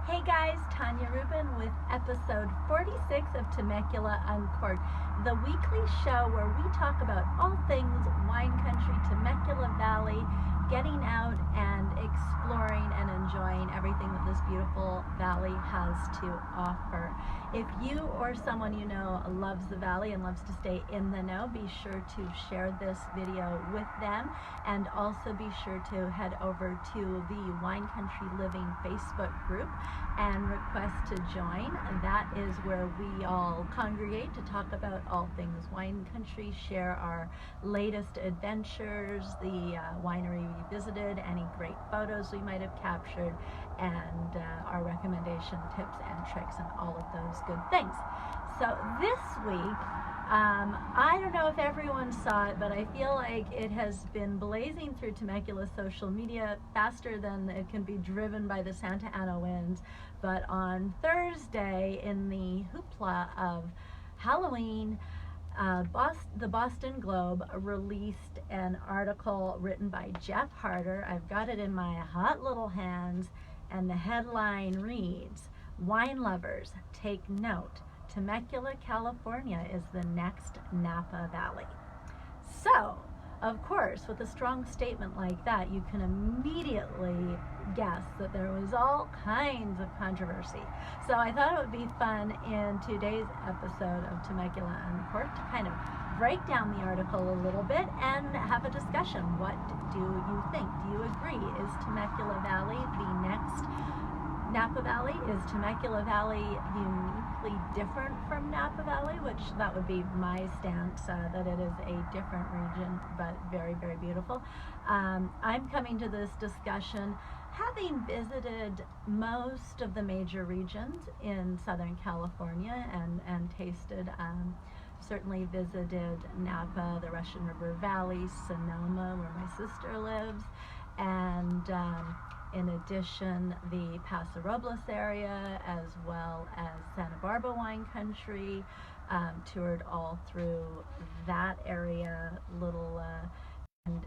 Hey guys, Tania Rubin with episode 46 of Temecula Uncorked, the weekly show where we talk about all things wine country, Temecula Valley, getting out and exploring and enjoying everything that this beautiful valley has to offer. If you or someone you know loves the valley and loves to stay in the know, be sure to share this video with them, and also be sure to head over to the Wine Country Living Facebook group and request to join. That is where we all congregate to talk about all things wine country, share our latest adventures, the winery we visited, any great photos we might have captured, and our recommendation tips and tricks and all of those good things. So this week, I don't know if everyone saw it, but I feel like it has been blazing through Temecula social media faster than it can be driven by the Santa Ana winds. But on Thursday, in the hoopla of Halloween, the Boston Globe released an article written by Jeff Harder. I've got it in my hot little hands, and the headline reads, "Wine lovers, take note. Temecula, California is the next Napa Valley." So, of course, with a strong statement like that, you can immediately guess that there was all kinds of controversy. So I thought it would be fun in today's episode of Temecula Uncorked to kind of break down the article a little bit and have a discussion. What do you think? Do you agree? Is Temecula Valley the next Napa Valley? Is Temecula Valley uniquely different from Napa Valley? Which that would be my stance, that it is a different region, but very, very beautiful. I'm coming to this discussion having visited most of the major regions in Southern California and tasted, certainly visited Napa, the Russian River Valley, Sonoma, where my sister lives, and in addition, the Paso Robles area, as well as Santa Barbara wine country, toured all through that area,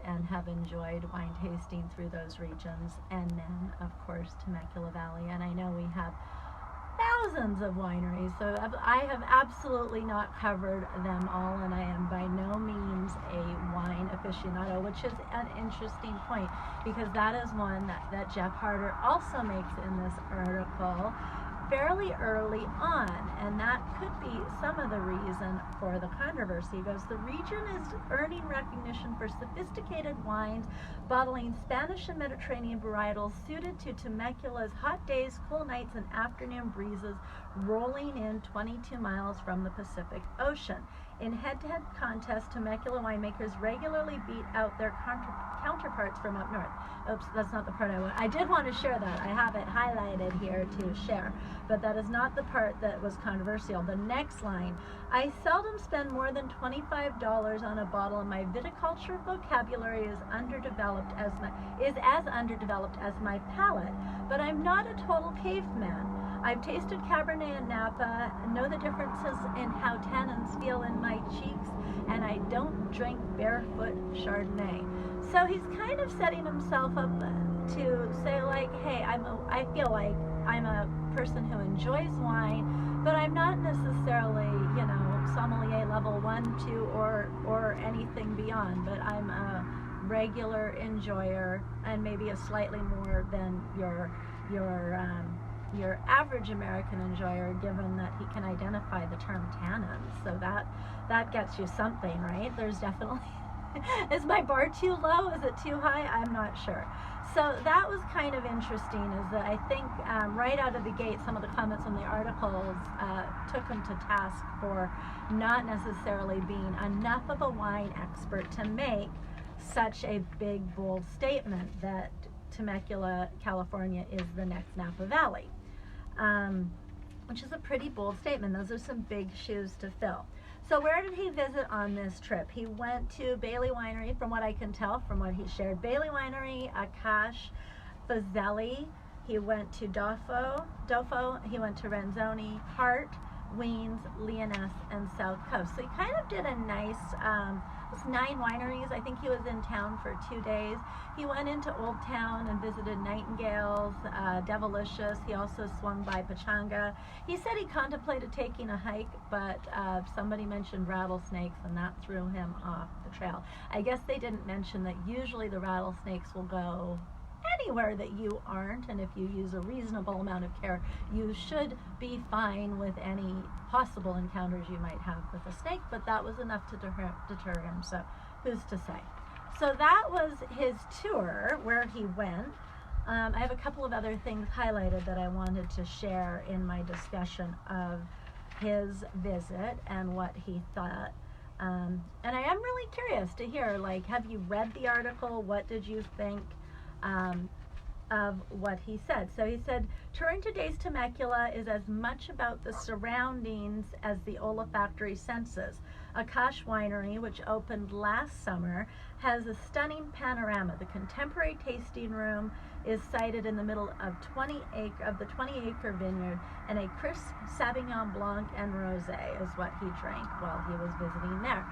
and have enjoyed wine tasting through those regions, and then of course Temecula Valley. And I know we have thousands of wineries, so I have absolutely not covered them all, and I am by no means a wine aficionado, which is an interesting point, because that is one that Jeff Harder also makes in this article fairly early on, and that could be some of the reason for the controversy. He goes, "The region is earning recognition for sophisticated wines, bottling Spanish and Mediterranean varietals suited to Temecula's hot days, cool nights, and afternoon breezes rolling in 22 miles from the Pacific Ocean. In head-to-head contests, Temecula winemakers regularly beat out their counterparts from up north." Oops, that's not the part I want. I did want to share that. I have it highlighted here to share, but that is not the part that was controversial. The next line, "I seldom spend more than $25 on a bottle, and my viticulture vocabulary is as underdeveloped as my palate, but I'm not a total caveman. I've tasted Cabernet and Napa, know the differences in how tannins feel in my cheeks, and I don't drink barefoot Chardonnay." So he's kind of setting himself up to say, like, hey, I feel like I'm a person who enjoys wine, but I'm not necessarily, sommelier level 1, 2, or anything beyond, but I'm a regular enjoyer, and maybe a slightly more than your average American enjoyer, given that he can identify the term tannins. So that gets you something, right? There's definitely is my bar too low? Is it too high? I'm not sure. So that was kind of interesting, is that I think right out of the gate, some of the comments in the articles took him to task for not necessarily being enough of a wine expert to make such a big, bold statement that Temecula, California is the next Napa Valley, which is a pretty bold statement. Those are some big shoes to fill. So where did he visit on this trip? He went to Bailey Winery, from what I can tell from what he shared. Bailey Winery, Akash, Fazeli. He went to Dofo. He went to Renzoni, Hart, Weens, Leoness, and South Coast. So he kind of did a nice was 9 wineries. I think he was in town for 2 days. He went into Old Town and visited Nightingale's, Devilicious. He also swung by Pachanga. He said he contemplated taking a hike, but somebody mentioned rattlesnakes, and that threw him off the trail. I guess they didn't mention that usually the rattlesnakes will go anywhere that you aren't, and if you use a reasonable amount of care, you should be fine with any possible encounters you might have with a snake, but that was enough to deter him, so who's to say. So that was his tour, where he went. I have a couple of other things highlighted that I wanted to share in my discussion of his visit and what he thought. And I am really curious to hear, like, have you read the article? What did you think of what he said? So he said, touring today's Temecula is as much about the surroundings as the olfactory senses. Akash Winery, which opened last summer, has a stunning panorama. The contemporary tasting room is sited in the middle of the 20-acre vineyard, and a crisp Sauvignon Blanc and Rosé is what he drank while he was visiting there.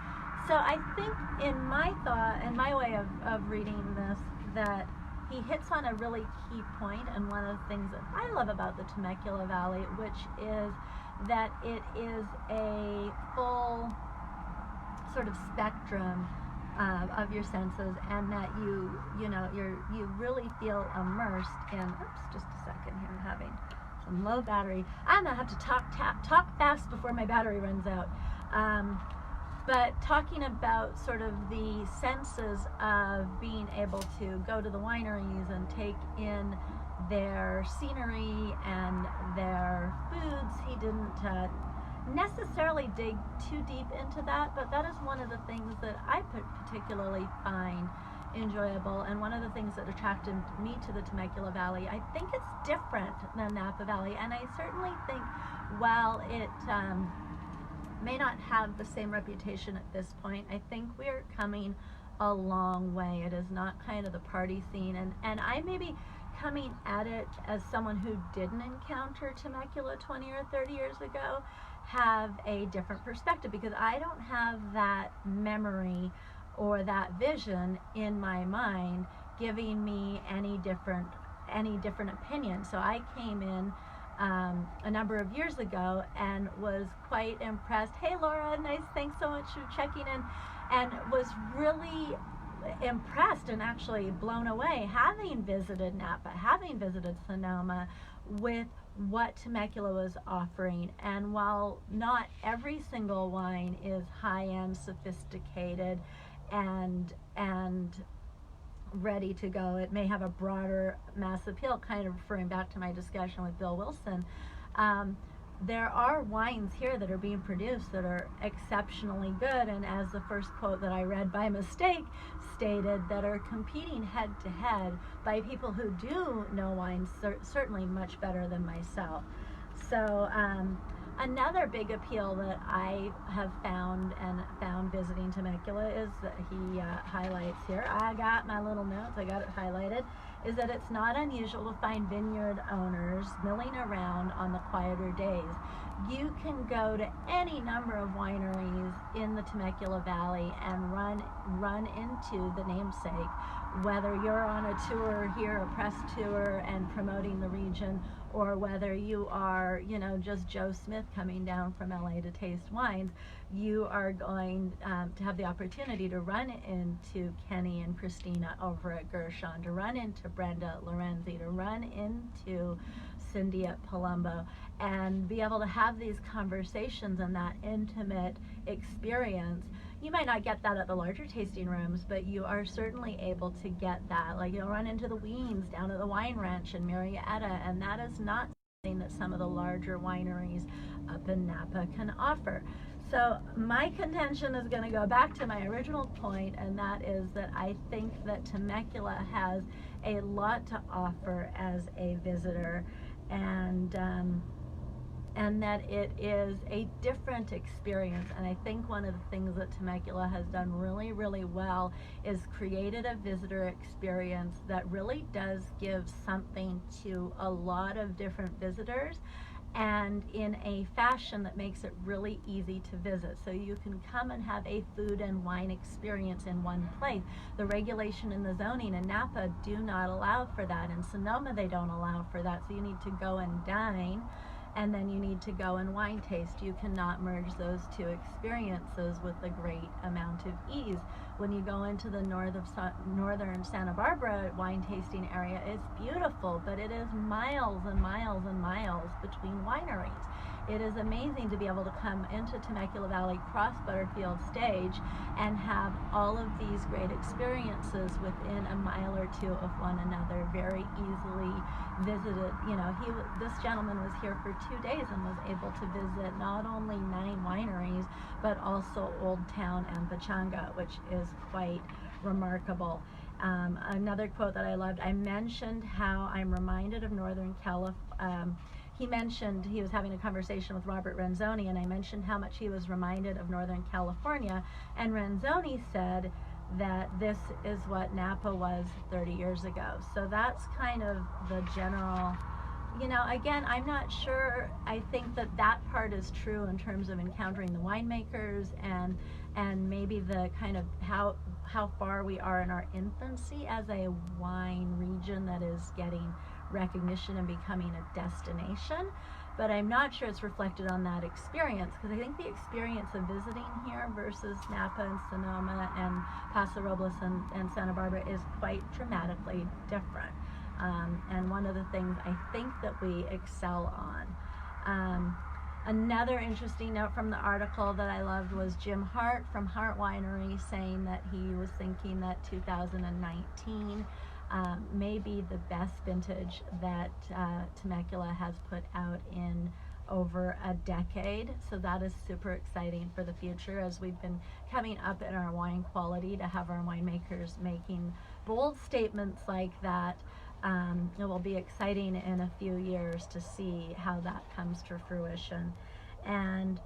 So I think in my thought and my way of reading this, that he hits on a really key point, and one of the things that I love about the Temecula Valley, which is that it is a full sort of spectrum of your senses, and that you really feel immersed in. Oops, just a second here. I'm having some low battery. I'm gonna have to talk fast before my battery runs out. But talking about sort of the senses of being able to go to the wineries and take in their scenery and their foods, he didn't necessarily dig too deep into that, but that is one of the things that I particularly find enjoyable, and one of the things that attracted me to the Temecula Valley. I think it's different than Napa Valley, and I certainly think while it may not have the same reputation at this point, I think we're coming a long way. It is not kind of the party scene, and I may be coming at it as someone who didn't encounter Temecula 20 or 30 years ago, have a different perspective, because I don't have that memory or that vision in my mind giving me any different opinion. So I came in a number of years ago and was quite impressed. Hey Laura, nice, thanks so much for checking in, and was really impressed and actually blown away, having visited Napa, having visited Sonoma, with what Temecula was offering. And while not every single wine is high-end, sophisticated, and ready to go, it may have a broader mass appeal, kind of referring back to my discussion with Bill Wilson. There are wines here that are being produced that are exceptionally good, and as the first quote that I read by mistake stated, that are competing head to head by people who do know wines certainly much better than myself. So another big appeal that I have found visiting Temecula is that he highlights here, I got my little notes, I got it highlighted, is that it's not unusual to find vineyard owners milling around on the quieter days. You can go to any number of wineries in the Temecula Valley and run into the namesake, whether you're on a tour here, a press tour and promoting the region, or whether you are, just Joe Smith coming down from LA to taste wines. You are going to have the opportunity to run into Kenny and Christina over at Gershon, to run into Brenda Lorenzi, to run into Cindy at Palumbo, and be able to have these conversations and that intimate experience. You might not get that at the larger tasting rooms, but you are certainly able to get that. Like, you'll run into the Weens down at the Wine Ranch in Murrieta, and that is not something that some of the larger wineries up in Napa can offer. So my contention is going to go back to my original point, and that is that I think that Temecula has a lot to offer as a visitor, and that it is a different experience. And I think one of the things that Temecula has done really, really well is created a visitor experience that really does give something to a lot of different visitors, and in a fashion that makes it really easy to visit. So you can come and have a food and wine experience in one place. The regulation and the zoning in Napa do not allow for that. In Sonoma, they don't allow for that. So you need to go and dine, and then you need to go and wine taste. You cannot merge those two experiences with a great amount of ease. When you go into the northern Santa Barbara wine tasting area, it's beautiful, but it is miles and miles and miles between wineries. It is amazing to be able to come into Temecula Valley, cross Butterfield Stage, and have all of these great experiences within a mile or two of one another, very easily visited. You know, this gentleman was here for 2 days and was able to visit not only 9 wineries, but also Old Town and Pachanga, which is quite remarkable. Another quote that I loved, I mentioned how I'm reminded of Northern California. He mentioned he was having a conversation with Robert Renzoni, and I mentioned how much he was reminded of Northern California, and Renzoni said that this is what Napa was 30 years ago. So that's kind of the general, you know, again, I'm not sure. I think that that part is true in terms of encountering the winemakers and maybe the kind of how far we are in our infancy as a wine region that is getting recognition and becoming a destination. But I'm not sure it's reflected on that experience, because I think the experience of visiting here versus Napa and Sonoma and Paso Robles and Santa Barbara is quite dramatically different. And one of the things I think that we excel on. Another interesting note from the article that I loved was Jim Hart from Hart Winery saying that he was thinking that 2019 may be the best vintage that Temecula has put out in over a decade. So that is super exciting for the future, as we've been coming up in our wine quality to have our winemakers making bold statements like that. It will be exciting in a few years to see how that comes to fruition. And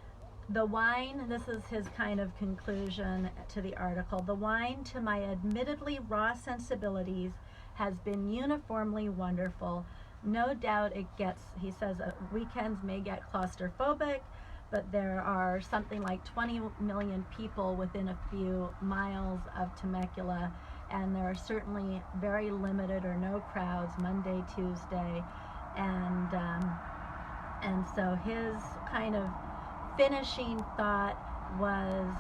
the wine, this is his kind of conclusion to the article. The wine, to my admittedly raw sensibilities, has been uniformly wonderful. No doubt it gets, he says, weekends may get claustrophobic, but there are something like 20 million people within a few miles of Temecula, and there are certainly very limited or no crowds Monday, Tuesday, and so his kind of finishing thought was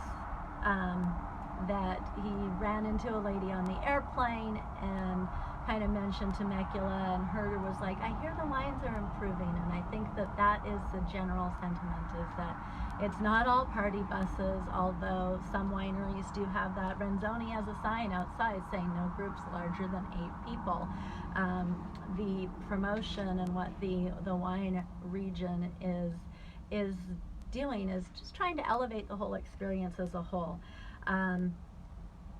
that he ran into a lady on the airplane and kind of mentioned Temecula, and her was like, I hear the wines are improving. And I think that that is the general sentiment, is that it's not all party buses, although some wineries do have that. Renzoni has a sign outside saying no groups larger than 8 people. The promotion and what the wine region is doing is just trying to elevate the whole experience as a whole.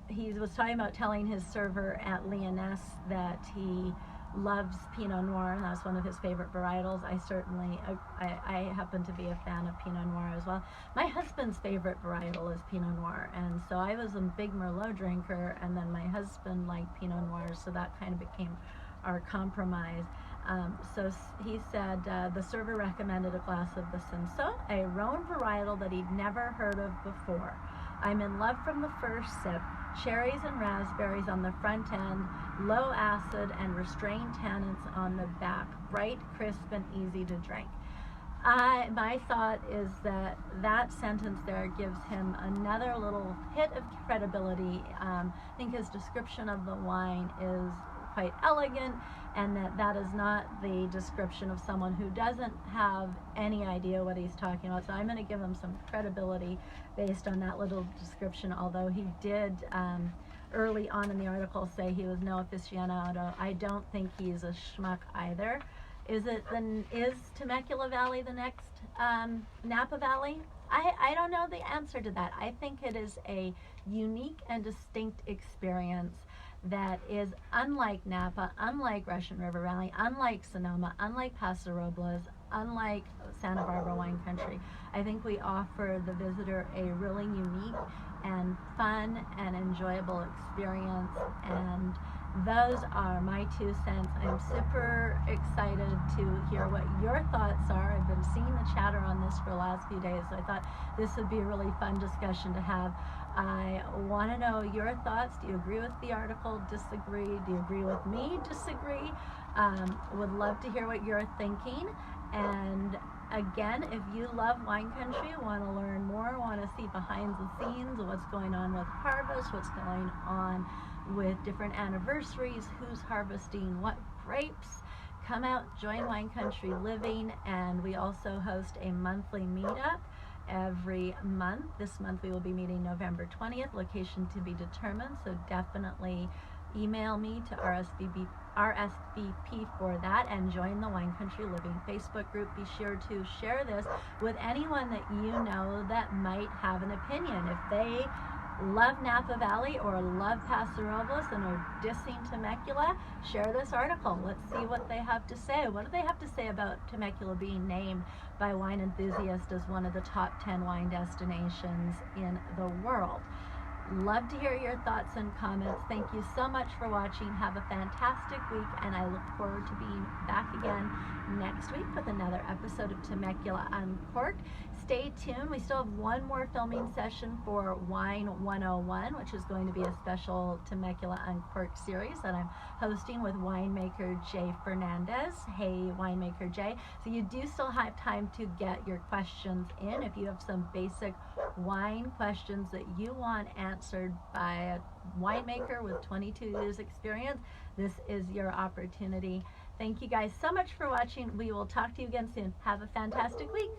He was talking about telling his server at Lyonesse that he loves Pinot Noir, and that's one of his favorite varietals. I happen to be a fan of Pinot Noir as well. My husband's favorite varietal is Pinot Noir, and so I was a big Merlot drinker, and then my husband liked Pinot Noir, so that kind of became our compromise. So he said the server recommended a glass of the Cinsault, a Rhone varietal that he'd never heard of before. I'm in love from the first sip. Cherries and raspberries on the front end, low acid and restrained tannins on the back, bright, crisp, and easy to drink. My thought is that sentence there gives him another little hit of credibility. I think his description of the wine is quite elegant, and that is not the description of someone who doesn't have any idea what he's talking about. So I'm going to give him some credibility based on that little description, although he did early on in the article say he was no aficionado. I don't think he's a schmuck either. Is Temecula Valley the next Napa Valley? I don't know the answer to that. I think it is a unique and distinct experience that is unlike Napa, unlike Russian River Valley, unlike Sonoma, unlike Paso Robles, unlike Santa Barbara wine country. I think we offer the visitor a really unique and fun and enjoyable experience, those are my 2 cents. I'm super excited to hear what your thoughts are. I've been seeing the chatter on this for the last few days, so I thought this would be a really fun discussion to have. I want to know your thoughts. Do you agree with the article? Disagree? Do you agree with me? Disagree? Would love to hear what you're thinking. And again, if you love wine country, want to learn more, want to see behind the scenes, what's going on with harvest, what's going on with different anniversaries, who's harvesting what grapes, come out, join Wine Country Living. And we also host a monthly meetup every month. This month we will be meeting November 20th, location to be determined, so definitely email me to RSVP for that and join the Wine Country Living Facebook group. Be sure to share this with anyone that you know that might have an opinion. If they love Napa Valley or love Paso Robles and are dissing Temecula, share this article. Let's see what they have to say. What do they have to say about Temecula being named by Wine Enthusiast as one of the top 10 wine destinations in the world? Love to hear your thoughts and comments. Thank you so much for watching. Have a fantastic week, and I look forward to being back again next week with another episode of Temecula Uncorked. Stay tuned. We still have one more filming session for Wine 101, which is going to be a special Temecula Uncorked series that I'm hosting with winemaker Jay Fernandez. Hey, winemaker Jay. So you do still have time to get your questions in. If you have some basic wine questions that you want answered by a winemaker with 22 years experience, this is your opportunity. Thank you guys so much for watching. We will talk to you again soon. Have a fantastic week.